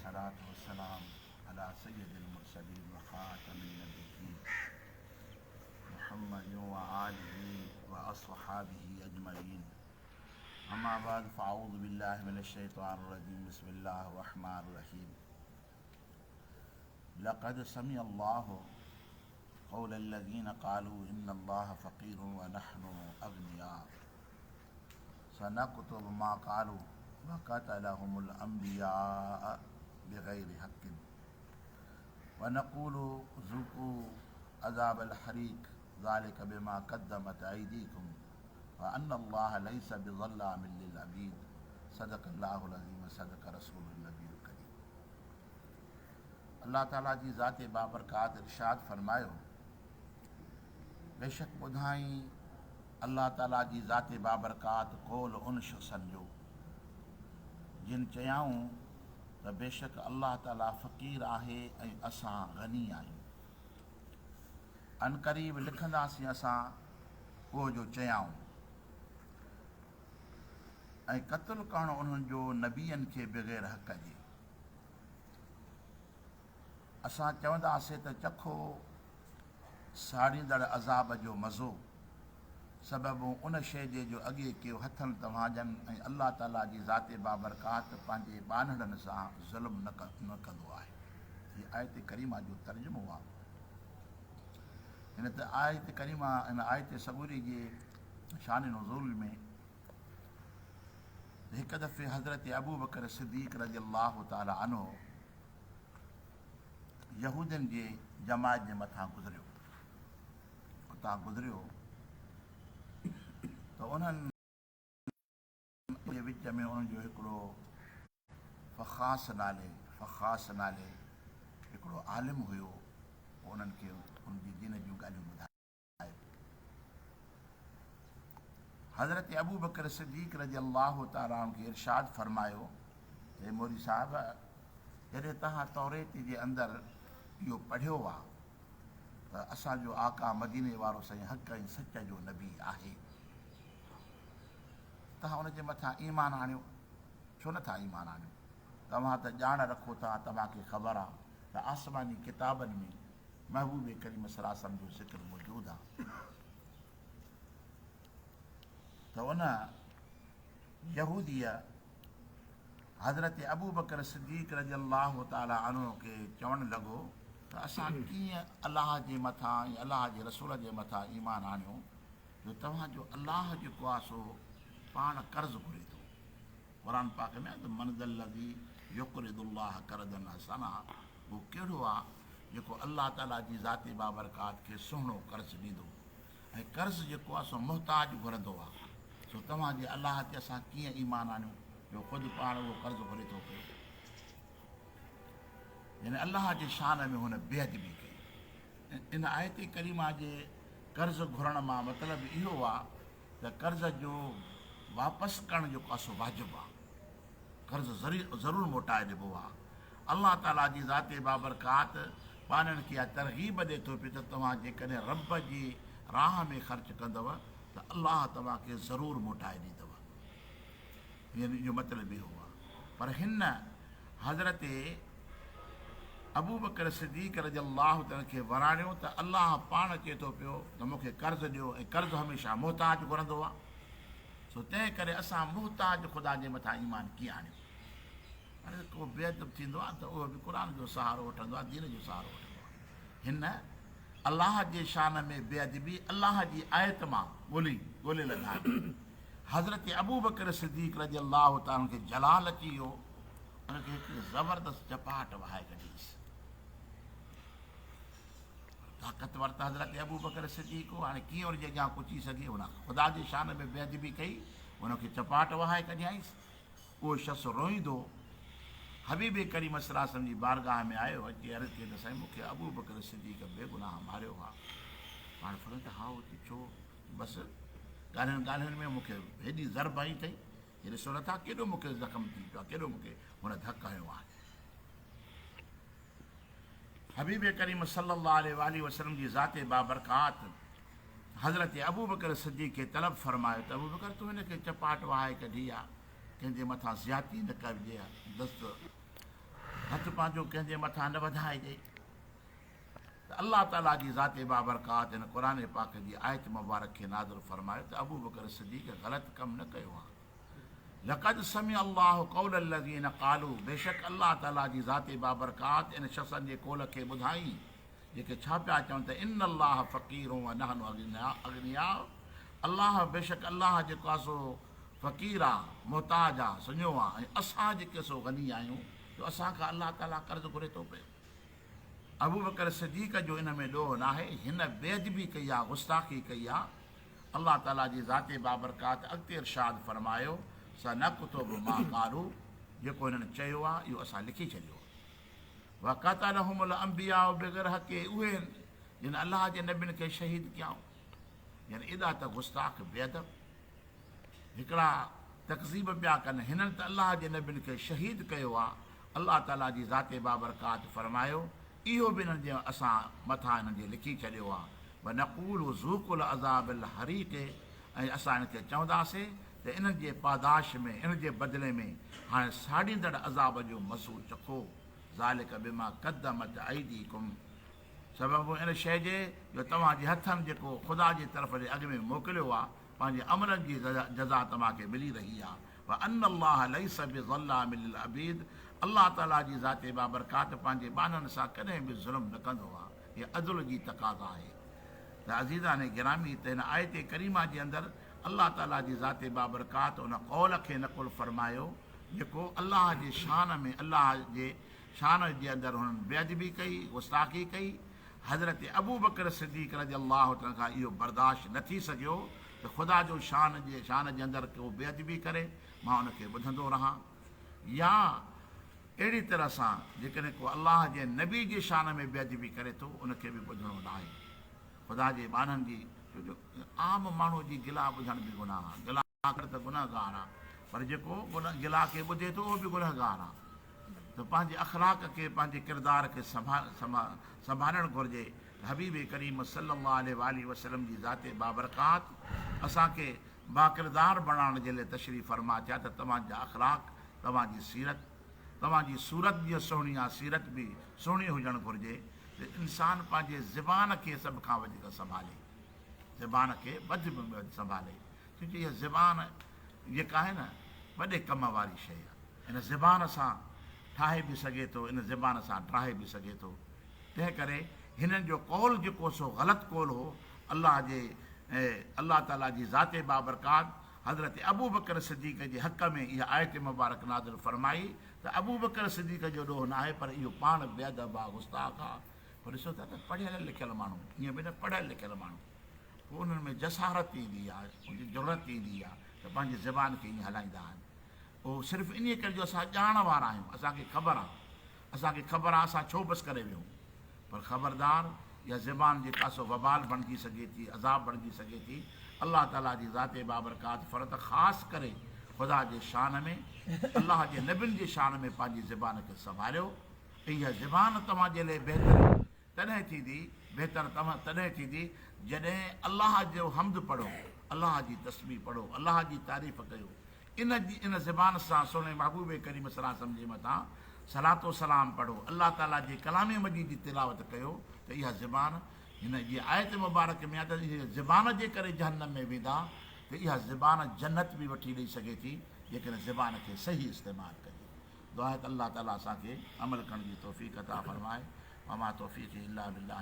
والصلاة والسلام على سيد المرسلين وخاتم النبيين محمد وآله وأصحابه أجمعين. أما بعد فأعوذ بالله من الشيطان الرجيم. بسم الله الرحمن الرحيم. لقد سمع الله قول الذين قالوا إن الله فقير ونحن أغنياء سنكتب ما قالوا وقتلهم الأنبياء بغير حق ونقول ذوقوا عذاب الحريق ذلك بما قدمت أيديكم وأن الله ليس بظلام للعبيد. صدق الله العظيम صدق रसूल नबी करीम। अल्लाह ताला जी ज़ात बाबरकात इरशाद फरमायो, बेशक ॿुधाई अल्लाह ताला जी ज़ात बाबरकात कौल उन शख़्सन जो जिन चयाऊं त बेशक अल्लाह ताला फ़क़ीर आहे ऐं असां गनी आहियूं। अनक़रीब लिखंदासीं असां उहो जो चयाऊं ऐं क़त्ल करणु उन्हनि जो नबीअनि खे बग़ैर हक़ जे। असां चवंदासीं त चखो साड़ींदड़ अज़ाब जो मज़ो सबबु उन शइ जे जो अॻे कयो हथनि तव्हांजनि ऐं अल्लाह ताला जी ज़ात बाबरकात पंहिंजे ॿानड़नि सां ज़ुल्म न कंदो आहे। हीअ आयत करीमा जो तर्जुमो आहे। हिन त आयत करीमा हिन आयत सबूरी जे शान नुज़ूल में हिकु दफ़े हज़रत अबू बकर सिद्दीक़ रज़ी अल्लाह ताला अन्हु यहूदियुनि जे जमात जे मथां गुज़रियो। उतां गुज़रियो त उन्हनि जे विच में उन्हनि जो हिकिड़ो फ़ख़ास नाले हिकिड़ो आलिम हुयो। उन्हनि खे उनजी दीन जूं ॻाल्हियूं ॿुधाए। हज़रत अबू बकर सिद्दीक़ रज़ी अल्लाह ताला खे इरशाद फरमायो, हे मौलवी साहिब, जॾहिं तव्हां तौरेत जे अंदरि इहो पढ़ियो आहे त असांजो आका मदीने वारो साईं हक़ ऐं सच जो नबी आहे, तव्हां उनजे मथां ईमान आणियो। छो नथा ईमान आणियो? तव्हां त ॼाण रखो था, तव्हांखे ख़बर आहे त आसमानी किताबनि में महबूब करीम सल्लल्लाहु अलैहि वसल्लम जो ज़िक्र मौजूदु आहे। त उन यहूदीअ हज़रत अबू बकर सिद्दीक़ रज़ी अल्लाह ताला अन्हु खे चवणु लॻो त असां कीअं अलाह जे मथां ऐं अलाह जे रसूल जे मथां ईमान आणियूं जो तव्हांजो अलाह जेको आहे सो पाण कर्ज़ु घुरे थो। क़ुर पाक में त मनज़ल्लज़ी युक़रिदुल्लाह क़र्ज़न हसना, उहो कहिड़ो आहे जेको अल्लाह ताला जी ज़ात बाबरकात खे सुहिणो कर्ज़ु ॾींदो। ऐं कर्ज़ु जेको आहे सो मुहताज घुरंदो आहे। सो तव्हांजे अलाह ते असां कीअं ईमान आणियूं जो ख़ुदि पाण उहो कर्ज़ु घुरे थो पियो। यानी अलाह जे शान में हुन बेअदबी कई। इन आयत करीमा जे कर्ज़ घुरण मां मतिलबु इहो आहे त कर्ज़ जो वापसि करणु जेको आहे सो वाजिबु आहे। कर्ज़ ज़रूरु मोटाए ॾिबो आहे। अल्लाह ताला जी ज़ात बाबरकात पाणनि खे इहा तरग़ीब ॾिए थो पियो त तव्हां जेकॾहिं रब जी राह में ख़र्चु कंदव त अल्लाह तव्हांखे ज़रूरु मोटाए ॾींदव। यानी इहो मतिलबु इहो आहे। पर हिन हज़रत अबू बकर सिद्दीक़ रज़ी अल्लाह ताला खे वराणियो त अल्लाह पाण चए थो पियो त मूंखे कर्ज़ु ॾियो, ऐं कर्ज़ु हमेशह मुहताज घुरंदो आहे। सो तंहिं करे असां मुहताज ख़ुदा जे मथां ईमान कीअं आणियूं? हाणे को बेअदब थींदो आहे त उहो बि क़ुर जो सहारो वठंदो आहे, दीन जो सहारो वठंदो आहे। हिन अलाह जे शान में बेअदबी अलाह जी आयत मां ॻोल्हे लॻा। हज़रत अबू बकर सिद्दीक़ रज़ी अल्लाह ताला खे जलाल अची वियो, उनखे हिकिड़ी ज़बरदस्त चपाट वहाए कढीसि। ताक़तवर त हज़रत अबू बकर सिद्दीक़ हो, हाणे कीअं उनजे अॻियां कुची सघे? हुन ख़ुदा जे शान में बेअदबी कई, उनखे चपाट वहाए कढियाईंसि। उहो शख़्स रोईंदो हबीब करीम सल्लल्लाहु अलैहि वसल्लम जी बारगाह में आयो, अची अर्ज़ु कई त साईं मूंखे अबू बकर सिद्दीक़ बेगुनाह मारियो आहे। पाण फरमायो त हा उहो छो? बसि ॻाल्हियुनि में मूंखे हेॾी ज़रब आई अथई, हे ॾिसो नथा केॾो मूंखे ज़ख़्म थी पियो आहे, केॾो मूंखे हुन धकु हयो आहे। हबीब करीम सल्लल्लाहु अलैहि वसल्लम जी ज़ात बाबरकात हज़रत अबू बकर सिद्दीक़ खे तलब फरमायो त अबू बकर तूं हिनखे चपाट वहाए कढी आहे, कंहिंजे मथां ज़्यादती न कजे, दस्त हथ पंहिंजो कंहिंजे मथां न वधाइजे। त अलाह ताला जी ज़ाते बाबरकात हिन क़ुर पाक जी आयत मुबारक खे नाज़िल फरमायो त अबू बकर सिद्दीक़ ग़लति कमु न कयो आहे। लक़द समी अल्लाह क़ौल लज़ीन क़ालू, बेशक अलाह ताला जी ज़ाते बाबरकात इन शख़्सनि जे कौल खे ॿुधाई जेके छा पिया चवनि त इन अल्लाह फ़क़ीरु व नहनु अगनिया, अलाह बेशक अलाह जेको आहे सो फ़क़ीर आहे, मुहताज आहे, सुञो आहे, ऐं असां जेके सो गनी आहियूं, जो असांखां अलाह ताला कर्ज़ु घुरे थो पियो। अबू बकर सिद्दीक़ जो इन में ॾोह न आहे, हिन बेअदबी कई आहे, गुस्ताखी कई आहे। अलाह ताला जी ज़ाते बाबरकात अॻिते इरशाद फरमायो, स नकुतुबु मा क़ालू, जेको हिननि चयो आहे इहो असां लिखी छॾियो। वक़तलहुमुल अंबिया बिग़ैर हक़, उहे जिन अलाह जे नबियुनि खे शहीद कयाऊं। यानी एॾा त गुस्ताख बेअदब हिकिड़ा तक़ज़ीब पिया कनि, हिननि त अलाह जे नबियुनि खे शहीद कयो आहे। अलाह ताला जी ज़ाते बाबरकात फरमायो इहो बि हिननि जे असां मथां हिननि जे लिखी छॾियो आहे। व नक़ूल ज़ूक़ुल अज़ाबिल हरीक़, ऐं असां हिनखे चवंदासीं त इन्हनि जे पादाश में, इन जे बदिले में हाणे साड़ींदड़ अज़ाब जो मसू चखो। ज़ालिक बिमा क़द्दमत अयदीकुम, सबबु इन शइ जे जो तव्हांजे हथनि जेको ख़ुदा जी तरफ़ जे अॻु में मोकिलियो आहे, पंहिंजे अमलनि जी जज़ा तव्हांखे मिली रही आहे। व अन अल्लाह लैस बिज़ल्लामिल लिल अबीद, अलाह ताला जी ज़ाते बाबरकात पंहिंजे बाननि सां कॾहिं बि ज़ुल्म न कंदो आहे। हीअ अदल जी तक़ाज़ा आहे। त अज़ीज़ान गिरामी, त हिन आयत करीमा जे अंदरि अलाह ताला जी ज़ाते बाबरकात उन कौल खे नक़ुल फरमायो जेको अलाह जे शान में, अलाह जे शान जे अंदरि हुननि बेअदबी कई, गुस्ताखी कई। हज़रत अबू बकर सिद्दीक़ रज़ियल्लाहु ताला खां इहो बर्दाश्त न थी सघियो त ख़ुदा जो शान जे अंदरि को बेअदबी करे मां उनखे ॿुधंदो रहां। या अहिड़ी तरह सां जेकॾहिं को अलाह जे नबी जे शान में बेअदबी करे थो, उनखे बि ॿुधणो न आहे। ख़ुदा जे बाननि जी, छो आम माण्हू जी गिला ॿुधण बि गुनाह आहे। गिला करे त गुनाहगार आहे, पर जेको गिला खे ॿुधे थो उहो बि गुनाहगार आहे। त पंहिंजे अख़लाक खे, पंहिंजे किरदार खे संभालणु घुरिजे। हबीब करीम सल्लल्लाहु अलैहि वसल्लम जी ज़ाते बाबरकात असांखे बाकिरदार बणाइण जे लाइ तशरीफ़ फरमा थिया त तव्हांजा अख़लाक, तव्हांजी सीरत, तव्हांजी सूरत जीअं सुहिणी आहे, सीरत बि सुहिणी हुजणु घुरिजे। त इंसानु पंहिंजे ज़बान खे सभ खां वधीक संभाले, ज़बान खे वधि में वधि संभाले, छोकी इहा ज़बान जेका आहे न वॾे कम वारी शइ आहे। इन ज़बान सां ठाहे बि सघे थो, इन ज़बान सां ठाहे बि सघे थो। तंहिं करे हिननि जो कौल जेको सो ग़लति कौल हो, अलाह ताला जी ज़ाते बाबरकात हज़रत अबू बकर सिद्दीक़ जे हक़ में इहा आयत मुबारक नाज़िल फरमाई त अबू बकर सिद्दीक़ जो ॾोह न आहे, पर इहो पाण बेअदब आहे, गुस्ताख आहे। पोइ ॾिसो था त पढ़ियल लिखियल माण्हू, ईअं बि न पढ़ियल लिखियल माण्हू, पोइ उन्हनि में जसारत ईंदी आहे, उनजी ज़रूरत ईंदी आहे त पंहिंजी ज़बान खे ईअं हलाईंदा आहिनि। उहो सिर्फ़ु इन करे जो असां ॼाण वारा आहियूं, असांखे ख़बर आहे, असां छो बसि करे वियूं। पर ख़बरदार, इहा ज़बान जेका सो वबाल बणिजी सघे थी, अज़ाब बणिजी सघे थी। अलाह ताला जी ज़ाते बाबरकात फ़रत ख़ासि करे ख़ुदा जे शान में, अलाह जे नबियुनि जे शान में पंहिंजी ज़बान खे संभालियो। इहा ज़बान तव्हांजे लाइ तॾहिं थींदी जॾहिं अलाह जो हम्द पढ़ो, अलाह जी तस्बीह पढ़ो, अलाह जी तारीफ़ कयो। इन ज़बान सां सुहिणे महबूब करीम सल्लल्लाहु अलैहि वसल्लम जे मथां सलातो सलाम पढ़ो, अलाह ताला जे कलाम मजीद जी तिलावत कयो। त इहा ज़बान, हिन जी आयत मुबारक में आहे त इहा ज़बान जे करे जहन्नम में वेंदा, त इहा ज़बान जन्नत बि वठी ॾेई सघे थी जेकॾहिं ज़बान खे सही इस्तेमालु कजे। दुआ आहे त अलाह ताला असांखे अमल करण जी तौफ़ीक़ अता फ़रमाए। वमा तौफ़ीक़ इल्ला बिल्लाह।